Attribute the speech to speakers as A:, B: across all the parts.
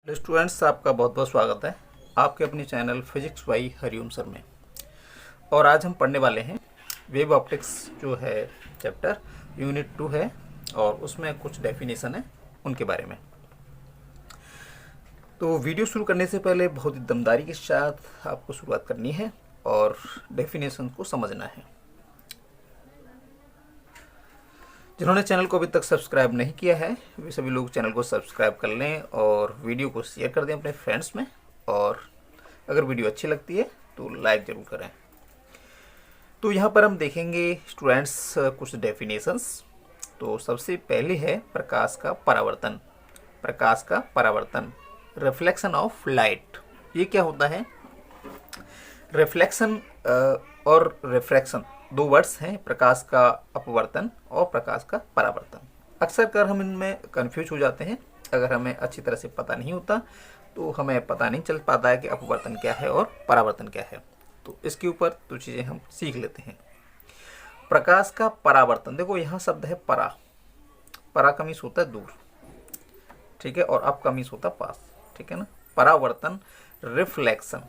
A: Hello students, आपका बहुत बहुत स्वागत है आपके अपने channel physics by Hariom sir में। और आज हम पढ़ने वाले हैं वेव ऑप्टिक्स जो है चैप्टर यूनिट 2 है और उसमें कुछ डेफिनेशन है उनके बारे में। तो वीडियो शुरू करने से पहले बहुत ही दमदारी के साथ आपको शुरुआत करनी है और डेफिनेशन को समझना है। जिन्होंने चैनल को अभी तक सब्सक्राइब नहीं किया है वे सभी लोग चैनल को सब्सक्राइब कर लें और वीडियो को शेयर कर दें अपने फ्रेंड्स में। और अगर वीडियो अच्छी लगती है तो लाइक ज़रूर करें। तो यहाँ पर हम देखेंगे स्टूडेंट्स कुछ डेफिनेशंस। तो सबसे पहले है प्रकाश का परावर्तन। प्रकाश का परावर्तन, रिफ्लेक्शन ऑफ लाइट। ये क्या होता है? रिफ्लेक्शन और रिफ्रैक्शन दो वर्ड्स हैं, प्रकाश का अपवर्तन और प्रकाश का परावर्तन। अक्सर कर हम इनमें कंफ्यूज हो जाते हैं। अगर हमें अच्छी तरह से पता नहीं होता तो हमें पता नहीं चल पाता है कि अपवर्तन क्या है और परावर्तन क्या है। तो इसके ऊपर दो चीज़ें हम सीख लेते हैं। प्रकाश का परावर्तन, देखो यहाँ शब्द है परा। परा का मीन्स होता है दूर, ठीक है, और अब का मीन्स होता है पास, ठीक है ना। परावर्तन, रिफ्लेक्शन,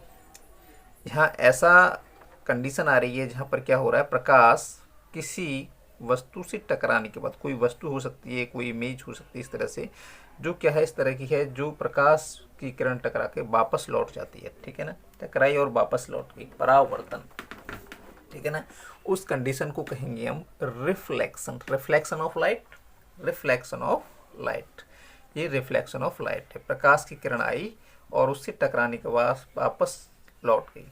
A: यहाँ ऐसा कंडीशन आ रही है जहाँ पर क्या हो रहा है, प्रकाश किसी वस्तु से टकराने के बाद, कोई वस्तु हो सकती है, कोई इमेज हो सकती है इस तरह से, जो क्या है इस तरह की है, जो प्रकाश की किरण टकरा के वापस लौट जाती है, ठीक है ना। टकराई और वापस लौट गई, परावर्तन, ठीक है ना। उस कंडीशन को कहेंगे हम reflection. Reflection of light, reflection of light, ये रिफ्लेक्शन ऑफ लाइट है। प्रकाश की किरण आई और उससे टकराने के बाद वापस लौट गई,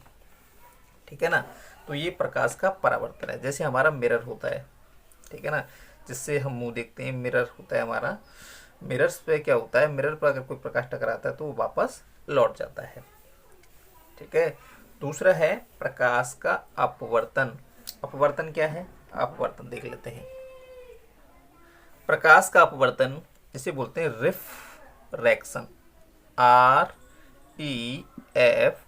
A: ठीक है ना। तो ये प्रकाश का परावर्तन है। जैसे हमारा मिरर होता है, ठीक है ना, जिससे हम मुंह देखते हैं, मिरर होता है हमारा। मिरर्स पे क्या होता है, मिरर पर अगर कोई प्रकाश टकराता है तो वो वापस लौट जाता है, ठीक है। दूसरा है प्रकाश का अपवर्तन। अपवर्तन क्या है? अपवर्तन देख लेते हैं। प्रकाश का अपवर्तन इसे बोलते हैं रिफ्रैक्शन। REFRACTION,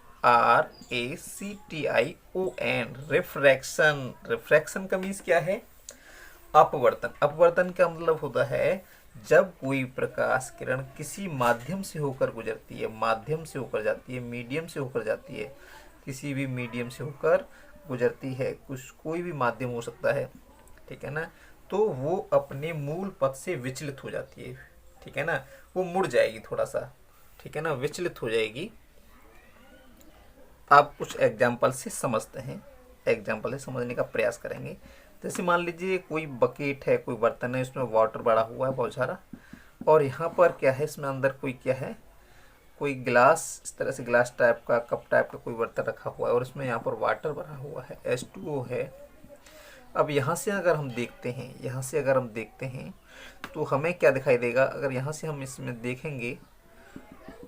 A: refraction. रिफ्रैक्शन का मीन्स क्या है? अपवर्तन। अपवर्तन का मतलब होता है जब कोई प्रकाश किरण किसी माध्यम से होकर गुजरती है, माध्यम से होकर जाती है, मीडियम से होकर जाती है, किसी भी मीडियम से होकर गुजरती है, कुछ कोई भी माध्यम हो सकता है, ठीक है ना, तो वो अपने मूल पथ से विचलित हो जाती है, ठीक है ना। वो मुड़ जाएगी थोड़ा सा, ठीक है ना, विचलित हो जाएगी। आप कुछ एग्जाम्पल से समझते हैं, एग्जाम्पल से समझने का प्रयास करेंगे। जैसे मान लीजिए कोई बकेट है, कोई बर्तन है, इसमें वाटर भरा हुआ है बहुत सारा, और यहाँ पर क्या है, इसमें अंदर कोई क्या है, कोई गिलास, इस तरह से गिलास टाइप का, कप टाइप का कोई बर्तन रखा हुआ है और इसमें यहाँ पर वाटर भरा हुआ है, H2O है। अब यहाँ से अगर हम देखते हैं, यहाँ से अगर हम देखते हैं तो हमें क्या दिखाई देगा? अगर यहाँ से हम इसमें देखेंगे,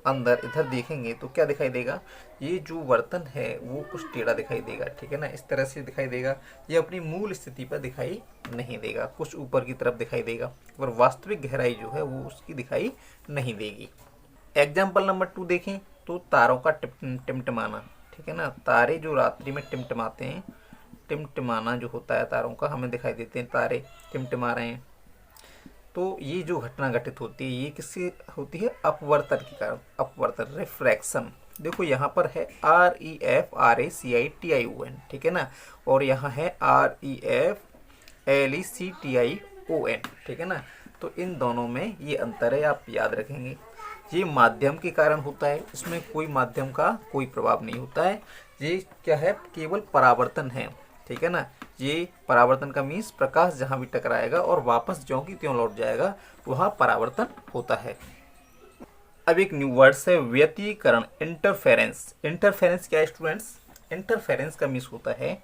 A: अंदर इधर देखेंगे तो क्या दिखाई देगा? ये जो बर्तन है वो कुछ टेढ़ा दिखाई देगा, ठीक है ना, इस तरह से दिखाई देगा। ये अपनी मूल स्थिति पर दिखाई नहीं देगा, कुछ ऊपर की तरफ दिखाई देगा, और वास्तविक गहराई जो है वो उसकी दिखाई नहीं देगी। एग्जाम्पल नंबर 2 देखें तो तारों का टिमटिमाना, ठीक है ना। तारे जो रात्रि में टिमटिमाते हैं, टिमटिमाना जो होता है तारों का, हमें दिखाई देते हैं तारे टिमटिमा रहे हैं। तो ये जो घटना घटित होती है ये किससे होती है? अपवर्तन के कारण, अपवर्तन, रिफ्रैक्शन। देखो यहाँ पर है REFRACTION, ठीक है ना, और यहाँ है REFLECTION, ठीक है ना। तो इन दोनों में ये अंतर है, आप याद रखेंगे। ये माध्यम के कारण होता है, इसमें कोई माध्यम का कोई प्रभाव नहीं होता है। ये क्या है? केवल परावर्तन है, ठीक है ना। ये परावर्तन का मीन्स प्रकाश जहाँ भी टकराएगा और वापस ज्यों की त्यों लौट जाएगा, वहाँ परावर्तन होता है। अब एक न्यू वर्ड्स है व्यतिकरण, इंटरफेरेंस। इंटरफेरेंस क्या है स्टूडेंट्स? इंटरफेरेंस का मीन्स होता है,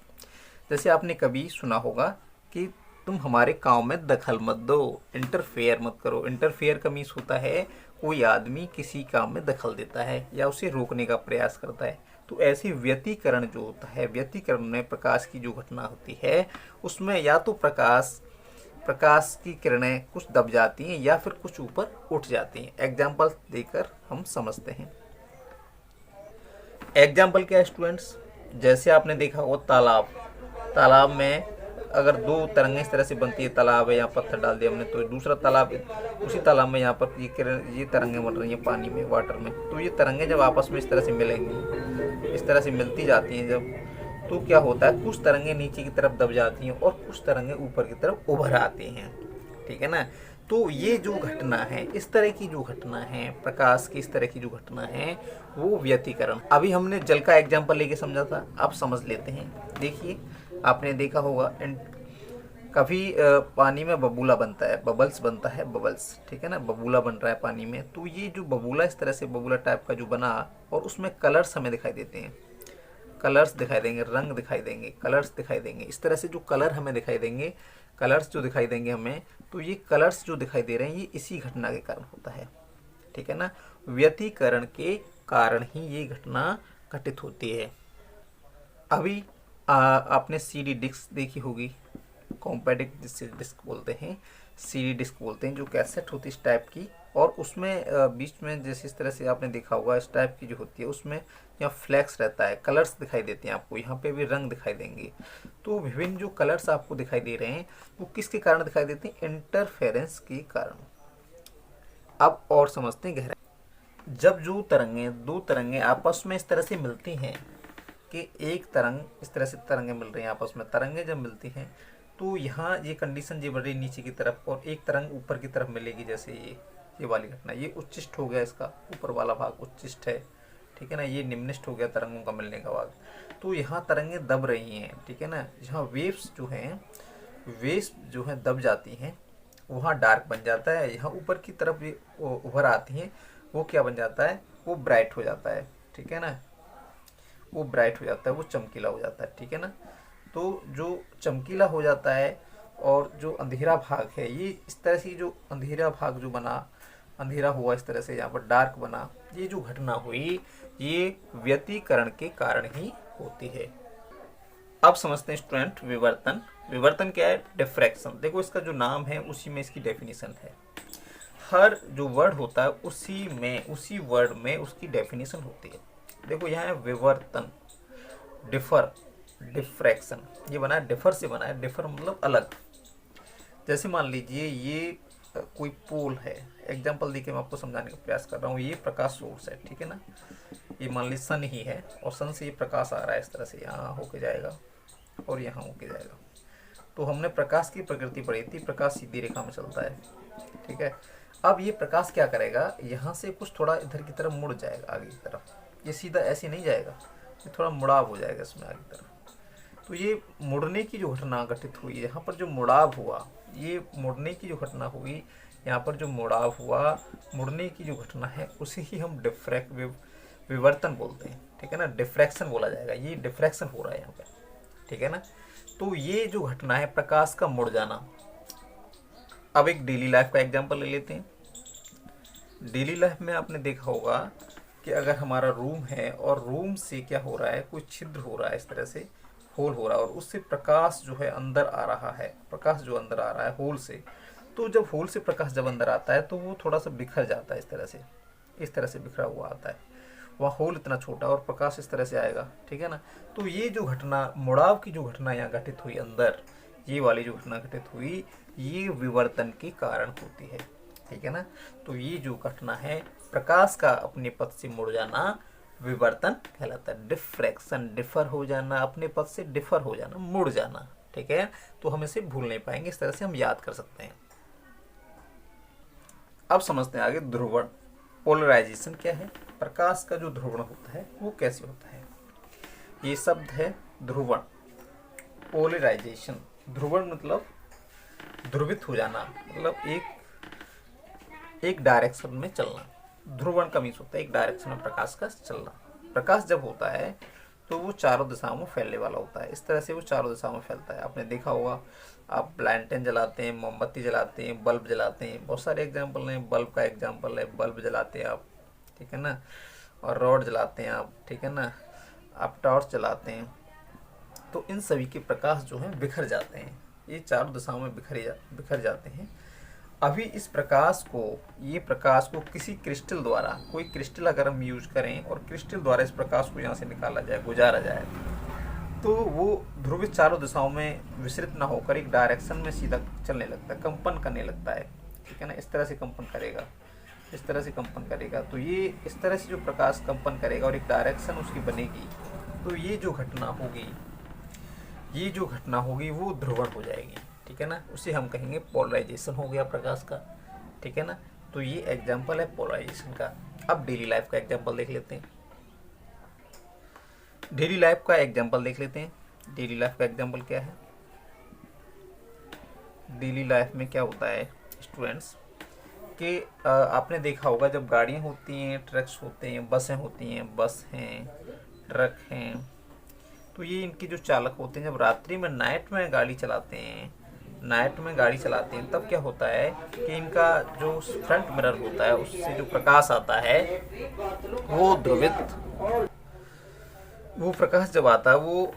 A: जैसे आपने कभी सुना होगा कि तुम हमारे काम में दखल मत दो, इंटरफेयर मत करो। इंटरफेयर का मीन्स होता है कोई आदमी किसी काम में दखल देता है या उसे रोकने का प्रयास करता है। तो ऐसे व्यतिकरण जो होता है, व्यतिकरण में प्रकाश की जो घटना होती है उसमें या तो प्रकाश की किरणें कुछ दब जाती हैं या फिर कुछ ऊपर उठ जाती हैं। एग्जाम्पल देकर हम समझते हैं। एग्जाम्पल क्या है स्टूडेंट्स? जैसे आपने देखा हो तालाब, तालाब में अगर दो तरंगें इस तरह से बनती है, तालाब है, यहाँ पत्थर डाल दिया हमने तो दूसरा तालाब, उसी तालाब में यहाँ पर ये तरंगें बन रही हैं पानी में, वाटर में। तो ये तरंगें जब आपस में इस तरह से मिलेंगी, इस तरह से मिलती जाती हैं जब, तो क्या होता है, कुछ तरंगें नीचे की तरफ दब जाती हैं और कुछ तरंगें ऊपर की तरफ उभर आती हैं, ठीक है ना। तो ये जो घटना है, इस तरह की जो घटना है, प्रकाश की इस तरह की जो घटना है, वो व्यतिकरण। अभी हमने जल का एग्जाम्पल लेके समझा था, अब समझ लेते हैं। देखिए, आपने देखा होगा कभी पानी में बबूला बनता है, बबल्स बनता है, बबल्स, ठीक है ना, बबूला बन रहा है पानी में। तो ये जो बबूला इस तरह से बबूला टाइप का जो बना, और उसमें कलर्स हमें दिखाई देते हैं, कलर्स दिखाई देंगे, रंग दिखाई देंगे, कलर्स दिखाई देंगे। इस तरह से जो कलर हमें दिखाई देंगे, कलर्स जो दिखाई देंगे हमें, तो ये कलर्स जो दिखाई दे रहे हैं, ये इसी घटना के कारण होता है, ठीक है ना। व्यतिकरण के कारण ही ये घटना घटित होती है। अभी आपने सीडी डिस्क देखी होगी, कॉम्पैक्ट डिस्क बोलते हैं, सीडी डिस्क बोलते हैं, जो कैसेट होती है इस टाइप की, और उसमें बीच में जैसे इस तरह से आपने देखा होगा, इस टाइप की जो होती है, उसमें यहाँ फ्लैक्स रहता है, कलर्स दिखाई देते हैं आपको, यहाँ पे भी रंग दिखाई देंगे। तो विभिन्न जो कलर्स आपको दिखाई दे रहे हैं, वो किसके कारण दिखाई देते हैं, इंटरफेरेंस के कारण। अब और समझते हैं गहराई। जब जो तरंगें, दो तरंगें आपस में इस तरह से मिलती हैं कि एक तरंग, इस तरह से तरंगें मिल रही हैं आपस में, तरंगें जब मिलती हैं तो यहाँ ये कंडीशन जी बढ़ रही नीचे की तरफ, और एक तरंग ऊपर की तरफ मिलेगी, जैसे ये वाली घटना, ये उच्चिष्ट हो गया, इसका ऊपर वाला भाग उच्चिष्ट है, ठीक है ना, ये निम्निष्ट हो गया तरंगों का मिलने का भाग। तो यहाँ तरंगें दब रही हैं, ठीक है ना, यहाँ वेव्स जो हैं दब जाती हैं, वहाँ डार्क बन जाता है। यहाँ ऊपर की तरफ भी उभर आती हैं, वो क्या बन जाता है, वो ब्राइट हो जाता है, ठीक है ना, वो ब्राइट हो जाता है, वो चमकीला हो जाता है, ठीक है ना। तो जो चमकीला हो जाता है, और जो अंधेरा भाग है, ये इस तरह से जो अंधेरा भाग जो बना, अंधेरा हुआ इस तरह से, यहाँ पर डार्क बना, ये जो घटना हुई, ये व्यतिकरण के कारण ही होती है। अब समझते हैं स्टूडेंट विवर्तन। विवर्तन क्या है, डिफ्रैक्शन। देखो, इसका जो नाम है उसी में इसकी डेफिनेशन है। हर जो वर्ड होता है उसी वर्ड में उसकी डेफिनेशन होती है। देखो, यहाँ है विवर्तन, डिफर, डिफ्रैक्शन, ये बना है डिफर से बना है, डिफर मतलब अलग। जैसे मान लीजिए ये कोई पोल है, एग्जांपल देके मैं आपको समझाने का प्रयास कर रहा हूँ। ये प्रकाश सोर्स है, ठीक है ना, ये मान लीजिए सन ही है, और सन से ये प्रकाश आ रहा है, इस तरह से यहाँ होके जाएगा और यहाँ होके जाएगा। तो हमने प्रकाश की प्रकृति पढ़ी थी, प्रकाश सीधी रेखा में चलता है, ठीक है। अब ये प्रकाश क्या करेगा, यहाँ से कुछ थोड़ा इधर की तरफ मुड़ जाएगा, आगे की तरफ, ये सीधा ऐसे नहीं जाएगा, ये थोड़ा मुड़ाव हो जाएगा इसमें आगे की तरफ। तो ये मुड़ने की जो घटना घटित हुई, यहाँ पर जो मुड़ाव हुआ, ये मुड़ने की जो घटना हुई, यहाँ पर जो मुड़ाव हुआ, मुड़ने की जो घटना है, उसे ही हम विवर्तन बोलते हैं, ठीक है ना, डिफ्रैक्शन बोला जाएगा। ये डिफ्रैक्शन हो रहा है यहाँ पे, ठीक है ना। तो ये जो घटना है प्रकाश का मुड़ जाना। अब एक डेली लाइफ का एग्जांपल ले लेते हैं। डेली लाइफ में आपने देखा होगा कि अगर हमारा रूम है, और रूम से क्या हो रहा है, कोई छिद्र हो रहा है, इस तरह से होल हो रहा है, और उससे प्रकाश जो है अंदर आ रहा है, प्रकाश जो अंदर आ रहा है होल से। तो जब होल से प्रकाश जब अंदर आता है, तो वो थोड़ा सा बिखर जाता है, इस तरह से बिखरा हुआ आता है, वहाँ होल इतना छोटा, और प्रकाश इस तरह से आएगा, ठीक है ना। तो ये जो घटना, मुड़ाव की जो घटना यहाँ घटित हुई अंदर, ये वाली जो घटना घटित हुई, ये विवर्तन के कारण होती है, ठीक है ना। तो ये जो घटना है, प्रकाश का अपने पथ से मुड़ जाना, विवर्तन कहलाता है। डिफ्रैक्शन, डिफर हो जाना, अपने पथ से डिफर हो जाना, मुड़ जाना, ठीक है। तो हम इसे भूल नहीं पाएंगे, इस तरह से हम याद कर सकते हैं। अब समझते हैं आगे ध्रुवण। पोलराइजेशन क्या है, प्रकाश का जो ध्रुवण होता है वो कैसे होता है। ये शब्द है ध्रुवण, पोलराइजेशन। ध्रुवण मतलब ध्रुवित हो जाना, मतलब एक डायरेक्शन में चलना। ध्रुवण का मीन्स होता है एक डायरेक्शन में प्रकाश का चलना। प्रकाश जब होता है तो वो चारों दिशाओं में फैलने वाला होता है, इस तरह से वो चारों दिशाओं में फैलता है। आपने देखा होगा, आप लैंटेन जलाते हैं, मोमबत्ती जलाते हैं, बल्ब जलाते हैं, बहुत सारे एग्जाम्पल हैं। बल्ब का एग्जाम्पल है, बल्ब जलाते हैं आप, ठीक है ना, और रॉड जलाते हैं आप, ठीक है ना, आप टॉर्च जलाते हैं। तो इन सभी के प्रकाश जो हैं बिखर जाते हैं, ये चारों दिशाओं में बिखर जाते हैं। अभी इस प्रकाश को, ये प्रकाश को किसी क्रिस्टल द्वारा, कोई क्रिस्टल अगर हम यूज करें और क्रिस्टल द्वारा इस प्रकाश को यहाँ से निकाला जाए, गुजारा जाए, तो वो ध्रुवित चारों दिशाओं में विचलित ना होकर एक डायरेक्शन में सीधा चलने लगता है, कंपन करने लगता है, ठीक है ना। इस तरह से कंपन करेगा, इस तरह से कंपन करेगा। तो ये इस तरह से जो प्रकाश कंपन करेगा और एक डायरेक्शन उसकी बनेगी, तो ये जो घटना होगी, ये जो घटना होगी वो ध्रुवण हो जाएगी, ठीक है ना। उसे हम कहेंगे पोलराइजेशन हो गया प्रकाश का, ठीक है ना। तो ये एग्जाम्पल है पोलराइजेशन का। अब डेली लाइफ का एग्जाम्पल देख लेते हैं। डेली लाइफ का एग्जाम्पल देख लेते हैं। डेली लाइफ का एग्जाम्पल क्या है? डेली लाइफ में क्या होता है स्टूडेंट्स कि आपने देखा होगा जब गाड़ियाँ होती हैं, ट्रक्स होते हैं, बसें होती हैं, बस हैं, ट्रक हैं, तो ये इनके जो चालक होते हैं जब रात्रि में नाइट में गाड़ी चलाते हैं, नाइट में गाड़ी चलाते हैं, तब क्या होता है कि इनका जो फ्रंट मिरर होता है उससे जो प्रकाश आता है वो ध्रुवित, वो प्रकाश जब आता है वो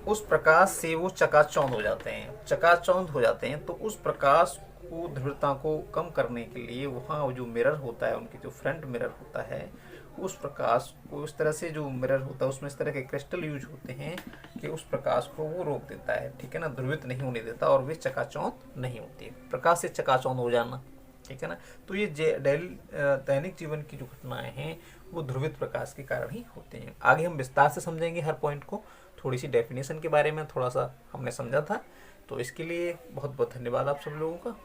A: उस प्रकाश से वो चकाचौंध हो जाते हैं, चकाचौंध हो जाते हैं। तो उस प्रकाश को, ध्रुवता को कम करने के लिए वहाँ जो मिरर होता है, उनके जो फ्रंट मिरर होता है, उस प्रकाश को इस तरह से, जो मिरर होता है उसमें इस तरह के क्रिस्टल यूज होते हैं कि उस प्रकाश को वो रोक देता है, ठीक है ना, ध्रुवित नहीं होने देता और वे चकाचौंध नहीं होती, प्रकाश से चकाचौंध हो जाना, ठीक है ना। तो ये दैनिक जीवन की जो घटनाएं हैं वो ध्रुवित प्रकाश के कारण ही होते हैं। आगे हम विस्तार से समझेंगे हर पॉइंट को, थोड़ी सी डेफिनेशन के बारे में थोड़ा सा हमने समझा था। तो इसके लिए बहुत बहुत धन्यवाद आप सब लोगों का।